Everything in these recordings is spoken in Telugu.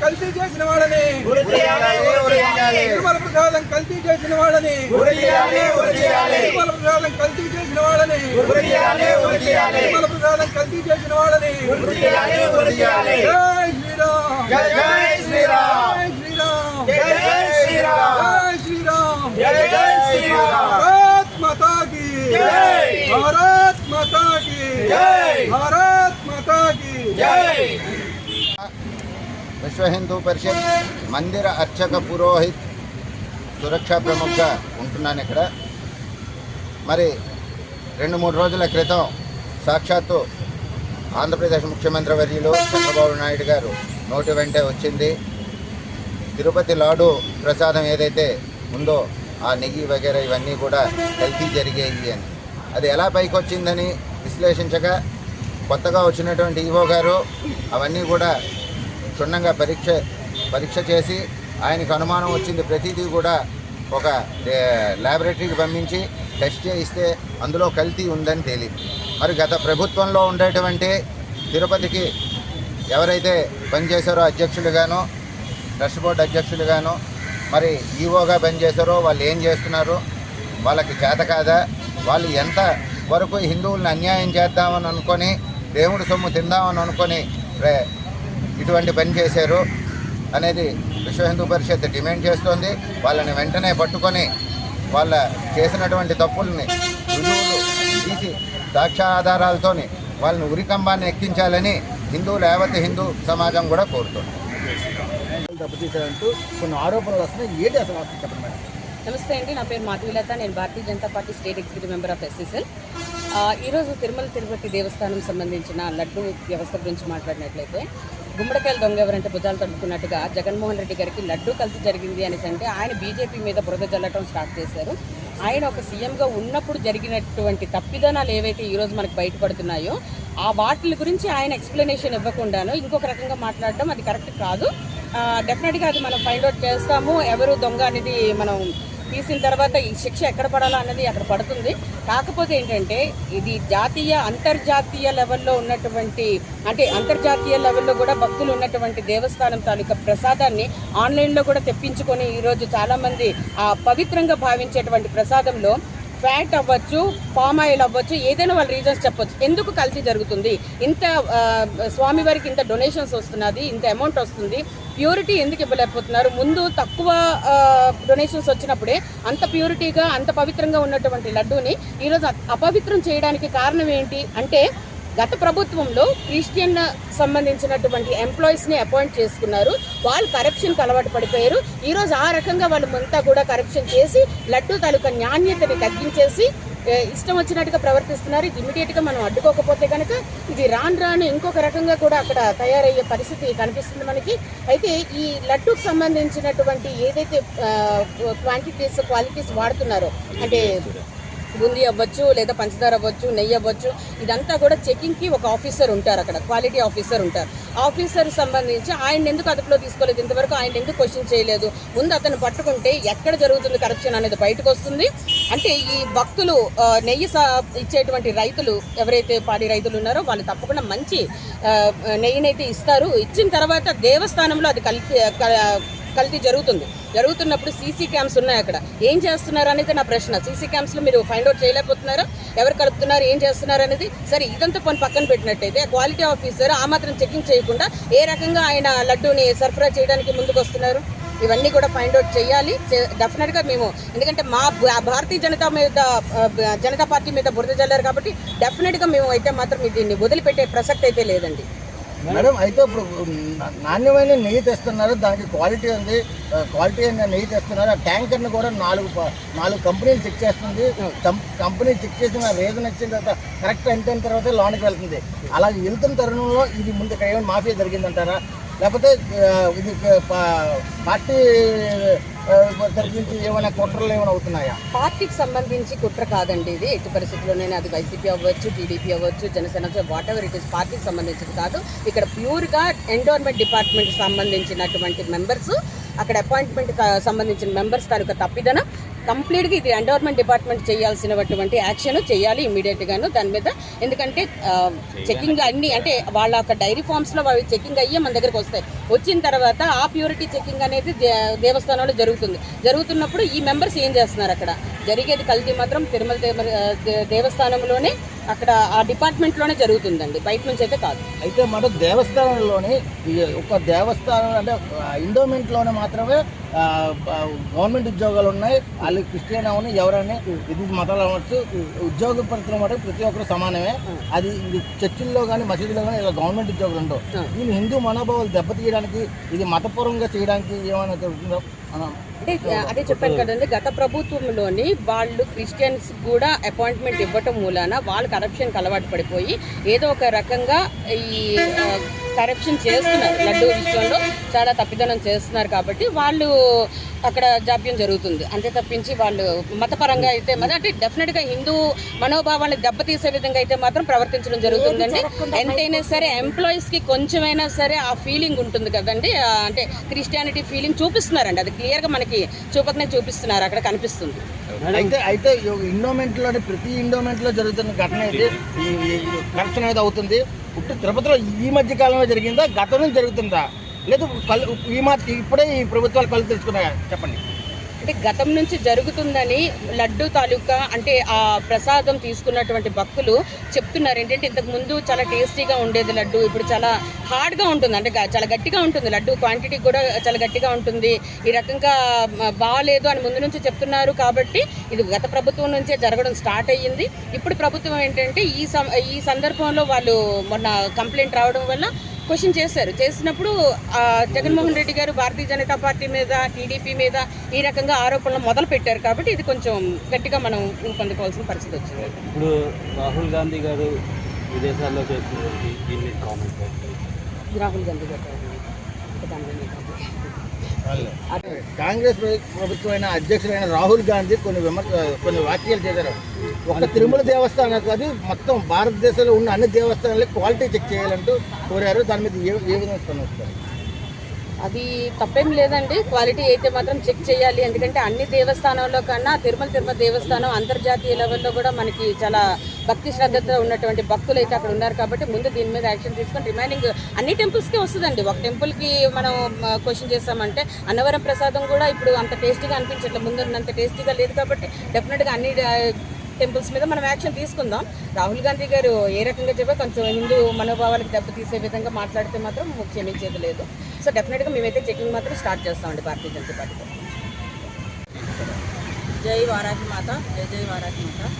కల్తీ చేసిన వాళ్ళని తిరుమల ప్రసాదం కల్తీ చేసిన వాళ్ళని తిరుమల ప్రసాదం కల్తీ చేసిన వాళ్ళని తిరుమల ప్రసాదం కల్తీ చేసిన వాళ్ళని జై శ్రీరామ్ జై శ్రీరామ్ జై శ్రీరామ్ జై శ్రీరామ్ భారత్ మాతా కీ జై భారత్ మాతా కీ జై భారత్ మాతా కీ జై విశ్వ హిందూ పరిషత్ మందిర అర్చక పురోహిత్ సురక్షా ప్రముఖగా ఉంటున్నాను ఇక్కడ. మరి 2-3 రోజుల క్రితం సాక్షాత్తు ఆంధ్రప్రదేశ్ ముఖ్యమంత్రి వర్యులు చంద్రబాబు నాయుడు గారు నోటి వెంటే వచ్చింది, తిరుపతి లాడు ప్రసాదం ఏదైతే ఉందో ఆ నెయ్యి వగేరా ఇవన్నీ కూడా కల్తీ జరిగాయి అని. అది ఎలా పైకి వచ్చిందని విశ్లేషించగా కొత్తగా వచ్చినటువంటి ఈవో గారు అవన్నీ కూడా క్షుణ్ణంగా పరీక్ష చేసి ఆయనకు అనుమానం వచ్చింది ప్రతిదీ కూడా ఒక ల్యాబొరేటరీకి పంపించి టెస్ట్ చేయిస్తే అందులో కల్తీ ఉందని తేలింది. మరి గత ప్రభుత్వంలో ఉండేటువంటి తిరుపతికి ఎవరైతే పనిచేశారో అధ్యక్షులుగానో ట్రస్ట్ బోర్డు అధ్యక్షులుగానో మరి ఈవోగా పనిచేశారో వాళ్ళు ఏం చేస్తున్నారో వాళ్ళకి చేత కాదా, వాళ్ళు ఎంత వరకు హిందువులను అన్యాయం చేద్దామని అనుకొని దేవుడి సొమ్ము తిందామని అనుకొని ఇటువంటి పని చేశారు అనేది విశ్వ హిందూ పరిషత్ డిమాండ్ చేస్తోంది. వాళ్ళని వెంటనే పట్టుకొని వాళ్ళ చేసినటువంటి తప్పుల్ని రుజువులు తీసి సాక్ష్యాధారాలతో వాళ్ళని ఉరికంబాన్ని ఎక్కించాలని యావత్ హిందూ సమాజం కూడా కోరుతుంది. దెబ్బతీశారంటూ కొన్ని ఆరోపణలు వస్తున్నాయి, ఏంటి అసలు చెప్పండి మేడం. నమస్తే అండి, నా పేరు మాధవీలత. నేను Bharatiya Janata party state executive member of SSL. ఈరోజు తిరుపతి దేవస్థానం సంబంధించిన లడ్డు వ్యవస్థ గురించి మాట్లాడినట్లయితే గుమ్మడికాయలు దొంగ ఎవరంటే భుజాలు తడుపుకున్నట్టుగా జగన్మోహన్ రెడ్డి గారికి లడ్డు కల్తీ జరిగింది అనేసి అంటే ఆయన బీజేపీ మీద బురద జల్లటం స్టార్ట్ చేశారు. ఆయన ఒక సీఎంగా ఉన్నప్పుడు జరిగినటువంటి తప్పిదనాలు ఏవైతే ఈరోజు మనకు బయటపడుతున్నాయో ఆ వాటి గురించి ఆయన ఎక్స్ప్లెనేషన్ ఇవ్వకుండాను ఇంకొక రకంగా మాట్లాడడం అది కరెక్ట్ కాదు. డెఫినెట్గా అది మనం ఫైండ్ అవుట్ చేస్తాము. ఎవరు దొంగ అనేది మనం తీసిన తర్వాత ఈ శిక్ష ఎక్కడ పడాలా అన్నది అక్కడ పడుతుంది. కాకపోతే ఏంటంటే ఇది అంతర్జాతీయ లెవెల్లో ఉన్నటువంటి అంతర్జాతీయ లెవెల్లో కూడా భక్తులు ఉన్నటువంటి దేవస్థానం తాలూకా ప్రసాదాన్ని ఆన్లైన్లో కూడా తెప్పించుకొని ఈరోజు చాలామంది పవిత్రంగా భావించేటువంటి ప్రసాదంలో ఫ్యాట్ అవ్వచ్చు, పామ్ ఆయిల్ అవ్వచ్చు, ఏదైనా వాళ్ళ రీజన్స్ చెప్పొచ్చు. ఎందుకు కల్తీ జరుగుతుంది, ఇంత స్వామివారికి ఇంత డొనేషన్స్ వస్తున్నది, ఇంత అమౌంట్ వస్తుంది, ప్యూరిటీ ఎందుకు ఇవ్వలేకపోతున్నారు? ముందు తక్కువ డొనేషన్స్ వచ్చినప్పుడే అంత ప్యూరిటీగా అంత పవిత్రంగా ఉన్నటువంటి లడ్డూని ఈరోజు అపవిత్రం చేయడానికి కారణం ఏంటి అంటే గత ప్రభుత్వంలో క్రిస్టియన్ సంబంధించినటువంటి ఎంప్లాయీస్ని అపాయింట్ చేసుకున్నారు. వాళ్ళు కరప్షన్కి అలవాటు పడిపోయారు. ఈరోజు ఆ రకంగా వాళ్ళు అంతా కూడా కరప్షన్ చేసి లడ్డూ తాలూకా నాణ్యతని తగ్గించేసి ఇష్టం వచ్చినట్టుగా ప్రవర్తిస్తున్నారు. ఇది ఇమీడియట్గా మనం అడ్డుకోకపోతే కనుక ఇది రాను ఇంకొక రకంగా కూడా అక్కడ తయారయ్యే పరిస్థితి కనిపిస్తుంది మనకి. అయితే ఈ లడ్డూకి సంబంధించినటువంటి ఏదైతే క్వాలిటీస్ వాడుతున్నారో అంటే బూందీ అవ్వచ్చు, లేదా పంచదార అవ్వచ్చు, నెయ్యి అవ్వచ్చు, ఇదంతా కూడా చెకింగ్కి ఒక ఆఫీసర్ ఉంటారు, అక్కడ క్వాలిటీ ఆఫీసర్ ఉంటారు. ఆఫీసర్ సంబంధించి ఆయన ఎందుకు అదుపులో తీసుకోలేదు, ఇంతవరకు ఆయన ఎందుకు క్వశ్చన్ చేయలేదు? ముందు అతను పట్టుకుంటే ఎక్కడ జరుగుతుంది కరప్షన్ అనేది బయటకు వస్తుంది. అంటే ఈ భక్తులు నెయ్యి ఇచ్చేటువంటి రైతులు ఎవరైతే పాడి రైతులు ఉన్నారో వాళ్ళు తప్పకుండా మంచి నెయ్యినైతే ఇస్తారు. ఇచ్చిన తర్వాత దేవస్థానంలో అది కల్తీ జరుగుతున్నప్పుడు సీసీ క్యామ్స్ ఉన్నాయి, అక్కడ ఏం చేస్తున్నారు అనేది నా ప్రశ్న. సీసీ క్యామ్స్లో మీరు ఫైండ్ అవుట్ చేయలేకపోతున్నారా ఎవరు కలుపుతున్నారు, ఏం చేస్తున్నారు అనేది? సరే, ఇదంతా పక్కన పెట్టినట్టయితే క్వాలిటీ ఆఫీసర్ ఆ మాత్రం చెకింగ్ చేయకుండా ఏ రకంగా ఆయన లడ్డూని సరఫరా చేయడానికి ముందుకు వస్తున్నారు? ఇవన్నీ కూడా ఫైండ్ అవుట్ చేయాలి డెఫినెట్గా మేము. ఎందుకంటే మా భారతీయ జనతా పార్టీ మీద బురద జల్లారు కాబట్టి డెఫినెట్గా మేము అయితే మాత్రం దీన్ని వదిలిపెట్టే ప్రసక్తి అయితే లేదండి. మేడం, అయితే ఇప్పుడు నాణ్యమైన నెయ్యి తెస్తున్నారు, దానికి క్వాలిటీ ఉంది, క్వాలిటీ అయిన నెయ్యి తెస్తున్నారు. ఆ ట్యాంకర్ని కూడా నాలుగు కంపెనీలు చెక్ చేస్తుంది. కంపెనీ చెక్ చేసిన రీజన్ ఇచ్చిన తర్వాత కరెక్ట్ అయిన తర్వాత లోనికి వెళ్తుంది. అలా వెళ్తున్న తరుణంలో ఇది ముందు ఇక్కడ ఏమైనా మాఫియా జరిగిందంటారా, లేకపోతే ఇది పార్టీ తరఫు నుంచి ఏమైనా కుట్రలు ఏమైనా అవుతున్నాయా? పార్టీకి సంబంధించి కుట్ర కాదండి ఇది. ఎట్టి పరిస్థితుల్లోనే అది వైసీపీ అవ్వచ్చు, టీడీపీ అవ్వచ్చు, Janasena, what ever it is, పార్టీకి సంబంధించింది కాదు. ఇక్కడ ప్యూర్గా ఎండోర్మెంట్ డిపార్ట్మెంట్కి సంబంధించినటువంటి మెంబర్స్, అక్కడ అపాయింట్మెంట్ సంబంధించిన మెంబర్స్ తాలూకా తప్పిదనం కంప్లీట్గా ఇది ఎండోర్మెంట్ డిపార్ట్మెంట్ చేయాల్సినటువంటి యాక్షన్ చేయాలి ఇమీడియట్గాను దాని మీద. ఎందుకంటే చెకింగ్ అన్ని అంటే వాళ్ళ యొక్క డైరీ ఫామ్స్లో వాళ్ళు చెకింగ్ అయ్యి మన దగ్గరకు వస్తాయి. వచ్చిన తర్వాత ఆ ప్యూరిటీ చెకింగ్ అనేది దేవస్థానంలో జరుగుతున్నప్పుడు ఈ మెంబర్స్ ఏం చేస్తున్నారు, అక్కడ జరిగేది కల్తీ మాత్రం తిరుమల దేవస్థానంలోనే అక్కడ ఆ డిపార్ట్మెంట్లోనే జరుగుతుందండి, బయట నుంచి అయితే కాదు. అయితే మన దేవస్థానంలోని ఒక దేవస్థానం అంటే ఎండోమెంట్లోనే మాత్రమే గవర్నమెంట్ ఉద్యోగాలు ఉన్నాయి. వాళ్ళు క్రిస్టియన్ అవని ఎవరైనా ఇది మతాలు అవ్వచ్చు, ఉద్యోగ పరిస్థితులు మాట ప్రతి ఒక్కరు సమానమే. అది ఇది చర్చిల్లో కానీ మసీదులో కానీ ఇలా గవర్నమెంట్ ఉద్యోగాలు ఉండవు. దీన్ని హిందూ మనోభావాలు దెబ్బతీయడానికి ఇది మతపూర్వంగా చేయడానికి ఏమైనా జరుగుతుందో అంటే అదే చెప్పాను కదండి, గత ప్రభుత్వంలోని వాళ్ళు క్రిస్టియన్స్ కూడా అపాయింట్మెంట్ ఇవ్వటం మూలాన వాళ్ళు కరప్షన్కి అలవాటు పడిపోయి ఏదో ఒక రకంగా ఈ కరప్షన్ చేస్తున్నారు, లడ్డూ విషయంలో చాలా తప్పిదనం చేస్తున్నారు. కాబట్టి వాళ్ళు అక్కడ జాప్యం జరుగుతుంది. అంతే తప్పించి వాళ్ళు మతపరంగా అయితే అంటే డెఫినెట్గా హిందూ మనోభావాన్ని దెబ్బతీసే విధంగా అయితే మాత్రం ప్రవర్తించడం జరుగుతుందండి. ఎంతైనా సరే ఎంప్లాయీస్కి కొంచెమైనా సరే ఆ ఫీలింగ్ ఉంటుంది కదండి, అంటే క్రిస్టియానిటీ ఫీలింగ్ చూపిస్తున్నారండి. అది క్లియర్గా మనకి చూపిస్తున్నారు, అక్కడ కనిపిస్తుంది. అయితే ఎండోమెంట్లోని ప్రతి ఎండోమెంట్లో జరుగుతున్న ఘటన అయితే ఈ కరప్షన్ అనేది అవుతుంది. ఇప్పుడు తిరుపతిలో ఈ మధ్య కాలంలో జరిగిందా, గతం నుంచి జరుగుతుందా, లేదు ఇప్పుడే ఈ ప్రభుత్వాలు కళ్ళు తెచ్చుకున్నాయా చెప్పండి. అంటే గతం నుంచి జరుగుతుందని లడ్డు తాలూకా అంటే ఆ ప్రసాదం తీసుకున్నటువంటి భక్తులు చెప్తున్నారు. ఏంటంటే ఇంతకు ముందు చాలా టేస్టీగా ఉండేది లడ్డు, ఇప్పుడు చాలా హార్డ్గా ఉంటుంది, అంటే చాలా గట్టిగా ఉంటుంది లడ్డు, క్వాంటిటీ కూడా చాలా గట్టిగా ఉంటుంది, ఈ రకంగా బాగాలేదు అని ముందు నుంచి చెప్తున్నారు. కాబట్టి ఇది గత ప్రభుత్వం నుంచే జరగడం స్టార్ట్ అయ్యింది. ఇప్పుడు ప్రభుత్వం ఏంటంటే ఈ సందర్భంలో వాళ్ళు మొన్న కంప్లైంట్ రావడం వల్ల క్వశ్చన్ చేసినప్పుడు జగన్మోహన్ రెడ్డి గారు భారతీయ జనతా పార్టీ మీద, టీడీపీ మీద ఈ రకంగా ఆరోపణలు మొదలు పెట్టారు. కాబట్టి ఇది కొంచెం గట్టిగా మనం పొందుకోవాల్సిన పరిస్థితి వచ్చింది. ఇప్పుడు రాహుల్ గాంధీ గారు విదేశాల్లో చేస్తున్నటువంటి దీన్ని కామెంట్ రాహుల్ గాంధీ గారు కాంగ్రెస్ ప్రభుత్వమైన అధ్యక్షులైన రాహుల్ గాంధీ కొన్ని వ్యాఖ్యలు చేశారు. ఒక తిరుమల దేవస్థానం కాదు, మొత్తం భారతదేశంలో ఉన్న అన్ని దేవస్థానాలకు క్వాలిటీ చెక్ చేయాలంటూ కోరారు. దాని మీద ఏ విధంగా స్పందిస్తారు? అది తప్పేం లేదండి, క్వాలిటీ అయితే మాత్రం చెక్ చేయాలి. ఎందుకంటే అన్ని దేవస్థానాల్లో కన్నా తిరుమల దేవస్థానం అంతర్జాతీయ లెవెల్లో కూడా మనకి చాలా భక్తి శ్రద్ధతో ఉన్నటువంటి భక్తులు అయితే అక్కడ ఉన్నారు. కాబట్టి ముందు దీని మీద యాక్షన్ తీసుకొని రిమైనింగ్ అన్ని టెంపుల్స్కి వస్తుందండి. ఒక టెంపుల్కి మనం క్వశ్చన్ చేస్తామంటే అన్నవరం ప్రసాదం కూడా ఇప్పుడు అంత టేస్టీగా అనిపించట్లేదు, ముందు ఉన్నంత టేస్టీగా లేదు. కాబట్టి డెఫినెట్గా అన్ని టెంపుల్స్ మీద మనం యాక్షన్ తీసుకుందాం. రాహుల్ గాంధీ గారు ఏ రకంగా చెప్పే కొంచెం హిందూ మనోభావాలకు దెబ్బతీసే విధంగా మాట్లాడితే మాత్రం క్షమించేది లేదు. సో డెఫినెట్గా మేమైతే చెకింగ్ మాత్రం స్టార్ట్ చేస్తామండి భారతీయ జనతా పార్టీతో. జై వారాహి మాత, జై వారాహి మాత.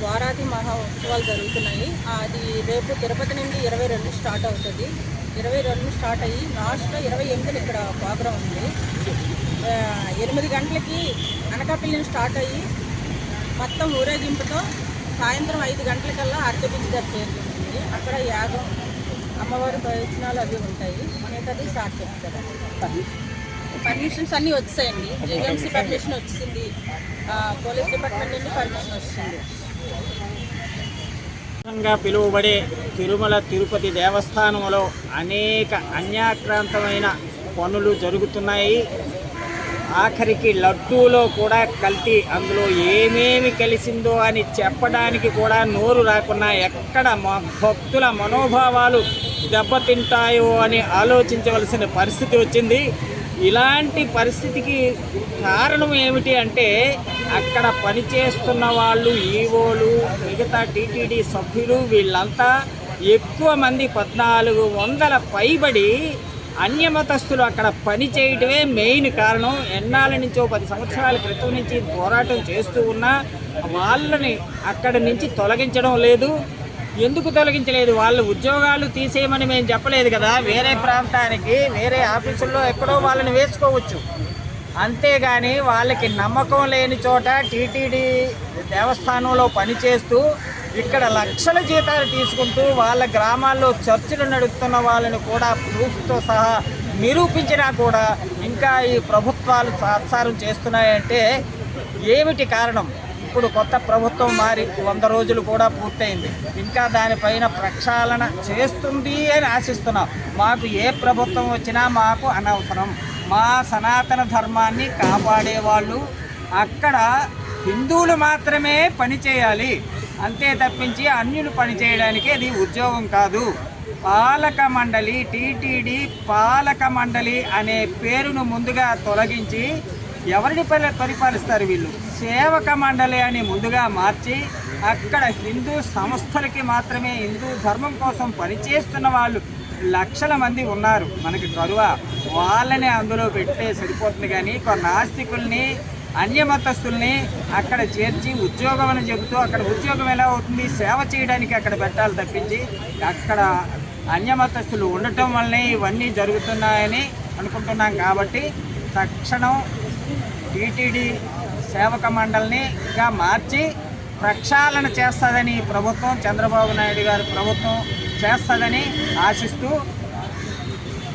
వారాహి మహా ఉత్సవాలు జరుగుతున్నాయి. అది రేపు తిరుపతి నుండి 22 స్టార్ట్ అవుతుంది. 22 స్టార్ట్ అయ్యి లాస్ట్ 28 ఇక్కడ ప్రోగ్రాం ఉంది. 8 గంటలకి అనకాపల్లి స్టార్ట్ అయ్యి మొత్తం ఊరేగింపుతో సాయంత్రం 5 గంటలకల్లా ఆర్కేబీచ్ గారు చేరుకుంటుంది. అక్కడ యాగం, అమ్మవారి ప్రయోజనాలు అవి ఉంటాయి. మిగతాది సార్ చెప్తారు. పర్మిషన్స్ అన్నీ వచ్చాయండి. జీవీఎంసీ పర్మిషన్ వచ్చింది, పోలీస్ డిపార్ట్మెంట్ నుండి పర్మిషన్ వచ్చింది. పిలువబడే తిరుమల తిరుపతి దేవస్థానంలో అనేక అన్యాక్రాంతమైన పనులు జరుగుతున్నాయి. ఆఖరికి లడ్డూలో కూడా కల్తీ, అందులో ఏమేమి కలిసిందో అని చెప్పడానికి కూడా నోరు రాకుండా ఎక్కడ భక్తుల మనోభావాలు దెబ్బతింటాయో అని ఆలోచించవలసిన పరిస్థితి వచ్చింది. ఇలాంటి పరిస్థితికి కారణం ఏమిటి అంటే అక్కడ పనిచేస్తున్న వాళ్ళు, ఈవోలు, మిగతా టీటీడీ సభ్యులు వీళ్ళంతా ఎక్కువ మంది 1400 పైబడి అన్యమతస్థులు అక్కడ పని చేయటమే మెయిన్ కారణం. ఎన్నాళ్ళ నుంచో 10 సంవత్సరాల క్రితం నుంచి పోరాటం చేస్తూ ఉన్నా వాళ్ళని అక్కడి నుంచి తొలగించడం లేదు. ఎందుకు తొలగించలేదు? వాళ్ళ ఉద్యోగాలు తీసేయమని మేము చెప్పలేదు కదా. వేరే ప్రాంతానికి, వేరే ఆఫీసుల్లో ఎక్కడో వాళ్ళని వేసుకోవచ్చు. అంతేగాని వాళ్ళకి నమ్మకం లేని చోట టీటీడీ దేవస్థానంలో పనిచేస్తూ ఇక్కడ లక్షల జీతాలు తీసుకుంటూ వాళ్ళ గ్రామాల్లో చర్చలు నడుపుతున్న వాళ్ళని కూడా ప్రూఫ్తో సహా నిరూపించినా కూడా ఇంకా ఈ ప్రభుత్వాలు తాత్సారం చేస్తున్నాయంటే ఏమిటి కారణం? ఇప్పుడు కొత్త ప్రభుత్వం మారి 100 రోజులు కూడా పూర్తయింది. ఇంకా దానిపైన ప్రక్షాళన చేస్తుంది అని ఆశిస్తున్నాం. మాకు ఏ ప్రభుత్వం వచ్చినా మాకు అనవసరం. మా సనాతన ధర్మాన్ని కాపాడేవాళ్ళు అక్కడ హిందువులు మాత్రమే పని చేయాలి, అంతే తప్పించి అన్యులు పని చేయడానికి అది ఉద్యోగం కాదు. పాలక మండలి, టీటీడీ పాలక మండలి అనే పేరును ముందుగా తొలగించి ఎవరిని పరిపాలిస్తారు వీళ్ళు? సేవక మండలి అని ముందుగా మార్చి అక్కడ హిందూ సంస్థలకి మాత్రమే, హిందూ ధర్మం కోసం పనిచేస్తున్న వాళ్ళు లక్షల మంది ఉన్నారు మనకి కరువ, వాళ్ళని అందులో పెడితే సరిపోతుంది. కానీ కొన్ని నాస్తికుల్ని, అన్యమతస్తుల్ని అక్కడ చేర్చి ఉద్యోగం అని చెబుతూ అక్కడ ఉద్యోగం ఎలా అవుతుంది? సేవ చేయడానికి అక్కడ పెట్టాలి తప్పించి అక్కడ అన్యమతస్తులు ఉండటం వల్లనే ఇవన్నీ జరుగుతున్నాయని అనుకుంటున్నాం. కాబట్టి తక్షణం టీటీడీ సేవక మండలినిగా మార్చి ప్రక్షాళన చేస్తుందని ప్రభుత్వం, చంద్రబాబు నాయుడు గారి ప్రభుత్వం చేస్తుందని ఆశిస్తూ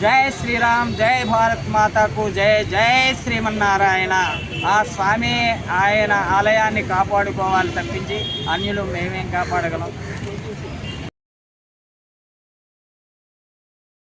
జై శ్రీరామ్, జై భారత్ మాతాకు జై, జై శ్రీమన్నారాయణ. ఆ స్వామి ఆయన ఆలయాన్ని కాపాడుకోవాలి తప్పించి అన్యులు మేమేం కాపాడగలం?